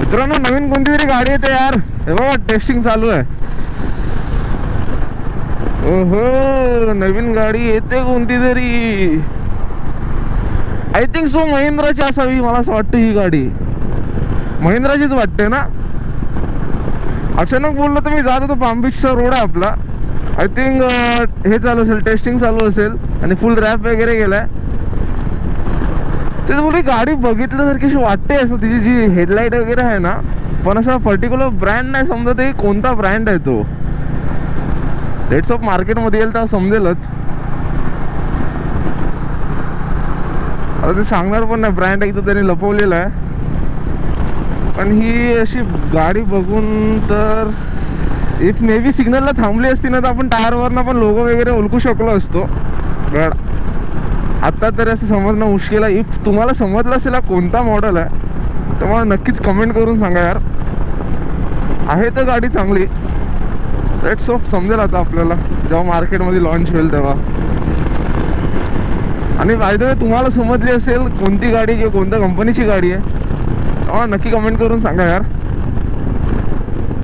मित्रांनो नवीन कोणती तरी गाडी येते यार. हे बघा टेस्टिंग चालू आहे. ओहो नवीन गाडी येते कोणती तरी. आय थिंक सो महिंद्राची असावी मला असं वाटतं. ही गाडी महिंद्राचीच वाटते ना. अचानक बोललो तर मी जात होतो. पाम बीचचा रोड आहे आपला. आय थिंक हे चालू असेल टेस्टिंग चालू असेल आणि फुल रॅप वगैरे गेलाय. तेच बोलली गाडी बघितलं तर कशी वाटते असं. तिची जी हेडलाईट वगैरे आहे ना पण असा पर्टिक्युलर ब्रँड नाही समजत आहे कोणता ब्रँड आहे तो. रेट्स ऑफ मार्केटमध्ये येईल तर समजेलच. आता ते सांगणार पण नाही ब्रँड एक तर त्यांनी लपवलेला आहे. पण ही अशी गाडी बघून तर इफ मे बी सिग्नलला थांबली असती ना तर आपण टायरवरनं पण लोगो वगैरे ओळखू शकलो असतो. बट आत्ता तरी असं समजणं मुश्किल आहे. इफ तुम्हाला समजलं असेल कोणता मॉडेल आहे तर मला नक्कीच कमेंट करून सांगा यार. आहे तर गाडी चांगली. रेट्स ऑफ समजेल आता आपल्याला जेव्हा मार्केटमध्ये लॉन्च होईल तेव्हा. आणि बाय द वे तुम्हाला समजली असेल कोणती गाडी किंवा कोणत्या कंपनीची गाडी आहे तेव्हा नक्की कमेंट करून सांगा यार.